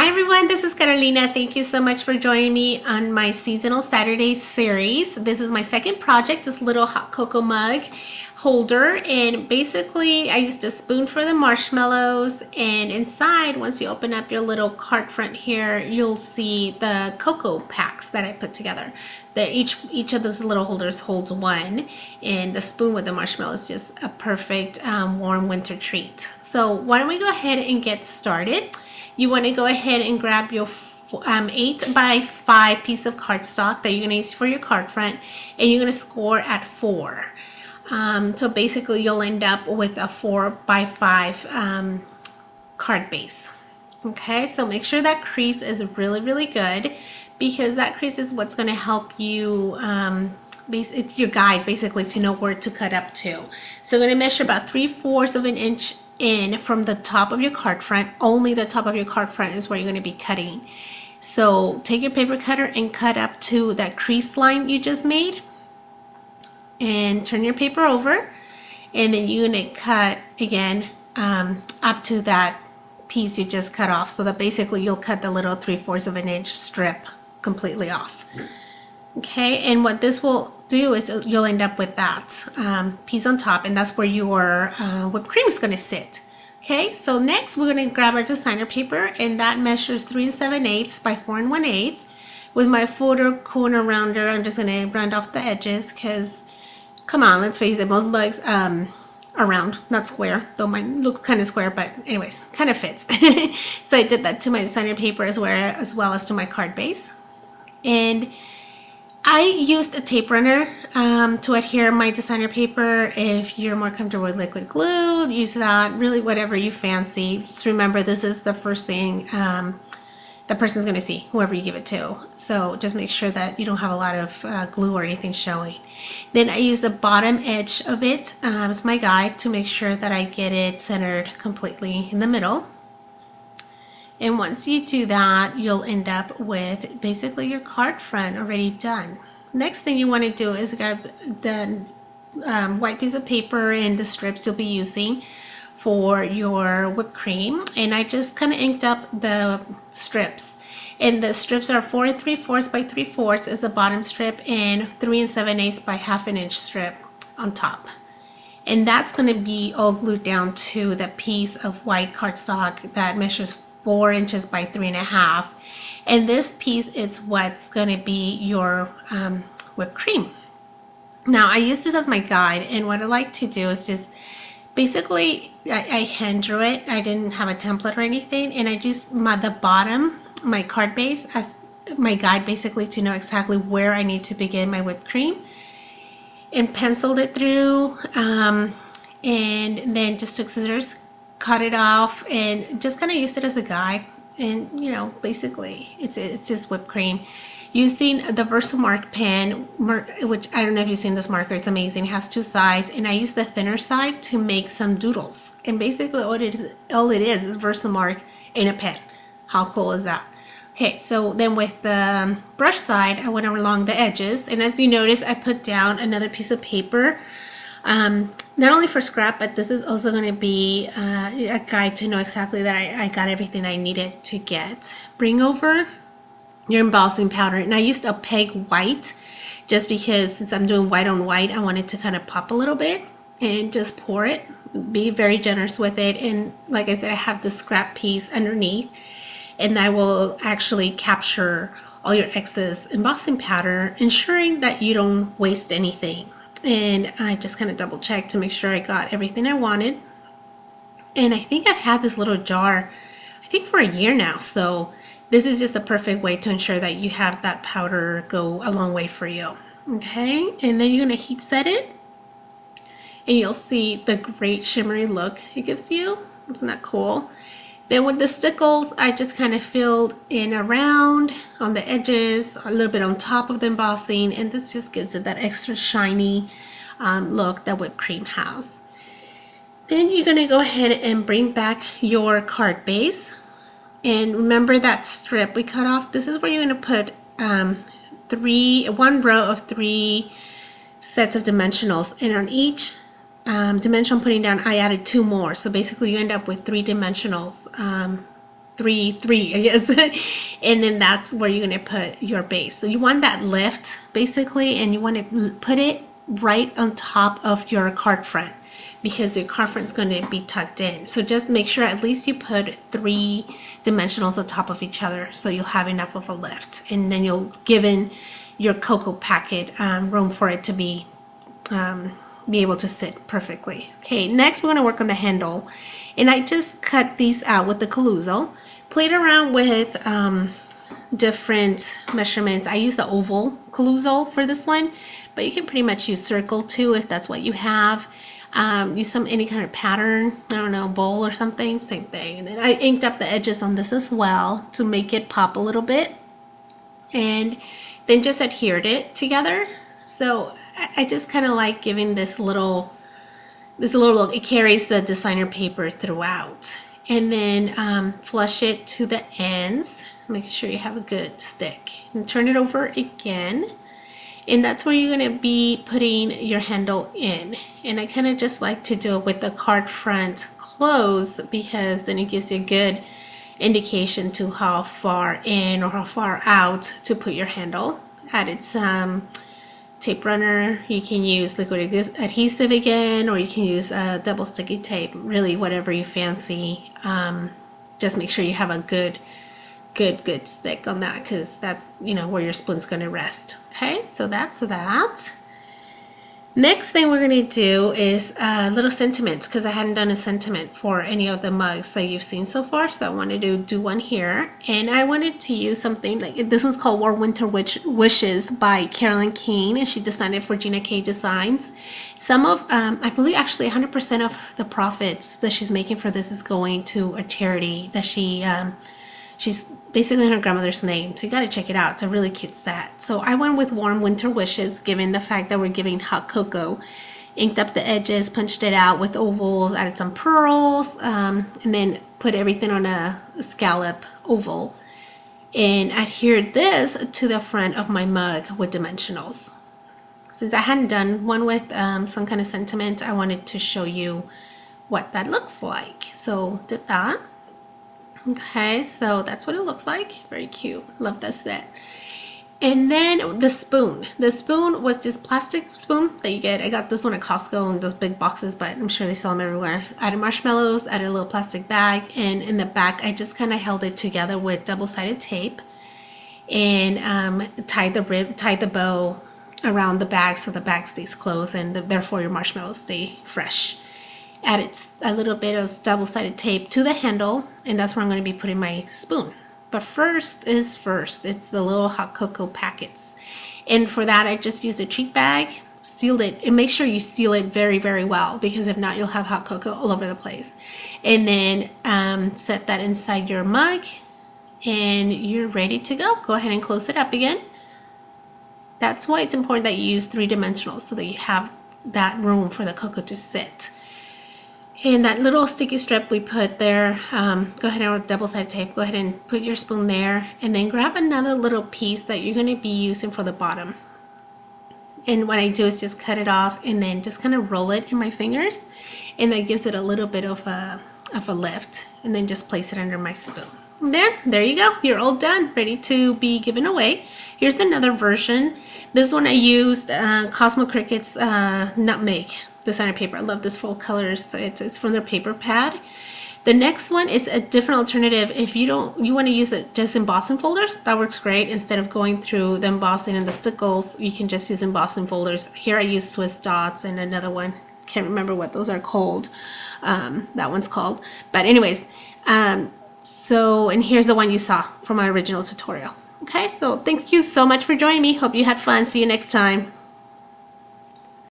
Hi everyone, this is Carolina. Thank you so much for joining me on my seasonal Saturday series. This is my second project, this little hot cocoa mug holder, and basically I used a spoon for the marshmallows, and inside, once you open up your little card front here, you'll see the cocoa packs that I put together. Each of those little holders holds one, and the spoon with the marshmallow is just a perfect warm winter treat. So why don't we go ahead and get started. You want to go ahead and grab your 8x5 piece of cardstock that you're going to use for your card front, and you're going to score at 4. So basically you'll end up with a 4x5 card base. Okay, so make sure that crease is really good, because that crease is what's going to help you it's your guide basically to know where to cut up to. So I'm going to measure about 3/4 of an inch in from the top of your card front. Only the top of your card front is where you're going to be cutting. So take your paper cutter and cut up to that crease line you just made, and turn your paper over, and then you're going to cut again up to that piece you just cut off, so that basically you'll cut the little 3/4 of an inch strip completely off. Okay, and what this will do is you'll end up with that piece on top, and that's where your whipped cream is going to sit. Okay, so next we're going to grab our designer paper, and that measures 3 7/8 by 4 1/8. With my folder corner rounder, I'm just going to round off the edges, because come on, let's face it, most mugs are round, not square, though mine looks kind of square, but anyways, kind of fits. So I did that to my designer paper as well as to my card base. And I used a tape runner to adhere my designer paper. If you're more comfortable with liquid glue, use that. Really, whatever you fancy. Just remember, this is the first thing the person's going to see, whoever you give it to. So just make sure that you don't have a lot of glue or anything showing. Then I use the bottom edge of it as my guide to make sure that I get it centered completely in the middle. And once you do that, you'll end up with basically your card front already done. Next thing you want to do is grab the white piece of paper and the strips you'll be using for your whipped cream. And I just kind of inked up the strips. And the strips are 4 3/4 by 3/4 is the bottom strip, and 3 7/8 by 1/2 inch strip on top. And that's going to be all glued down to the piece of white cardstock that measures 4 inches by 3.5, and this piece is what's going to be your whipped cream. Now I use this as my guide, and what I like to do is just basically I hand drew it. I didn't have a template or anything, and I used the bottom, my card base, as my guide basically to know exactly where I need to begin my whipped cream, and penciled it through, and then just took scissors, cut it off, and just kind of used it as a guide. And you know, basically it's just whipped cream using the Versamark pen, which I don't know if you've seen this marker. It's amazing. It has 2 sides, and I use the thinner side to make some doodles. And basically all it is Versamark in a pen. How cool is that? Okay, so then with the brush side, I went along the edges, and as you notice, I put down another piece of paper, not only for scrap, but this is also going to be a guide to know exactly that I got everything I needed to get. Bring over your embossing powder, and I used a peg white just because since I'm doing white on white, I wanted to kind of pop a little bit, and just pour it. Be very generous with it, and like I said, I have the scrap piece underneath, and I will actually capture all your excess embossing powder, ensuring that you don't waste anything. And I just kind of double checked to make sure I got everything I wanted. And I think I've had this little jar, I think for a year now. So this is just a perfect way to ensure that you have that powder go a long way for you. Okay, and then you're going to heat set it, and you'll see the great shimmery look it gives you. Isn't that cool? Then with the stickles, I just kind of filled in around on the edges, a little bit on top of the embossing, and this just gives it that extra shiny look that whipped cream has. Then you're going to go ahead and bring back your card base, and remember that strip we cut off. This is where you're going to put one row of 3 sets of dimensionals, and on each dimension I'm putting down, I added 2 more. So basically you end up with 3 dimensionals three, I guess. And then that's where you're going to put your base. So you want that lift basically, and you want to put it right on top of your card front because your card front is going to be tucked in. So just make sure at least you put 3 dimensionals on top of each other so you'll have enough of a lift, and then you'll given your cocoa packet room for it to be able to sit perfectly. Okay, next we're going to work on the handle, and I just cut these out with the Coluzo. Played around with different measurements. I use the oval Coluzo for this one, but you can pretty much use circle too if that's what you have. Use any kind of pattern, I don't know, bowl or something, same thing. And then I inked up the edges on this as well to make it pop a little bit, and then just adhered it together. So I just kind of like giving this little look. It carries the designer paper throughout, and then flush it to the ends, making sure you have a good stick, and turn it over again. And that's where you're going to be putting your handle in. And I kind of just like to do it with the card front closed because then it gives you a good indication to how far in or how far out to put your handle. Add its tape runner. You can use liquid adhesive again, or you can use double sticky tape, really whatever you fancy. Just make sure you have a good stick on that, because that's where your spoon's going to rest. Okay, so that's that. Next thing we're going to do is little sentiments, because I hadn't done a sentiment for any of the mugs that you've seen so far, so I wanted to do one here. And I wanted to use something like this one's called Warm Winter Wishes by Carolyn King, and she designed it for Gina K Designs. Some of I believe actually 100% of the profits that she's making for this is going to a charity that she's basically in her grandmother's name, so you got to check it out. It's a really cute set. So I went with Warm Winter Wishes, given the fact that we're giving hot cocoa. Inked up the edges, punched it out with ovals, added some pearls, and then put everything on a scallop oval, and adhered this to the front of my mug with dimensionals. Since I hadn't done one with some kind of sentiment, I wanted to show you what that looks like. So did that. Okay, so that's what it looks like. Very cute. Love this set. And then the spoon. The spoon was this plastic spoon that you get. I got this one at Costco in those big boxes, but I'm sure they sell them everywhere. Added marshmallows, added a little plastic bag, and in the back I just kind of held it together with double-sided tape, and tied the bow around the bag so the bag stays closed, and therefore your marshmallows stay fresh. Added a little bit of double-sided tape to the handle, and that's where I'm going to be putting my spoon. But first is first, it's the little hot cocoa packets. And for that, I just used a treat bag, sealed it, and make sure you seal it very, very well, because if not, you'll have hot cocoa all over the place. And then set that inside your mug, and you're ready to go. Go ahead and close it up again. That's why it's important that you use 3 dimensionals, so that you have that room for the cocoa to sit. Okay, and that little sticky strip we put there, go ahead and with double-sided tape, go ahead and put your spoon there, and then grab another little piece that you're going to be using for the bottom. And what I do is just cut it off and then just kind of roll it in my fingers, and that gives it a little bit of a lift, and then just place it under my spoon. And there you go. You're all done, ready to be given away. Here's another version. This one I used Cosmo Cricket's Nutmeg designer paper. I love this full colors. It's from their paper pad. The next one is a different alternative. If you want to use it just embossing folders, that works great. Instead of going through the embossing and the stickles, you can just use embossing folders. Here I use Swiss dots and another one. Can't remember what those are called. That one's called. But anyways, and here's the one you saw from my original tutorial. Okay, so thank you so much for joining me. Hope you had fun. See you next time.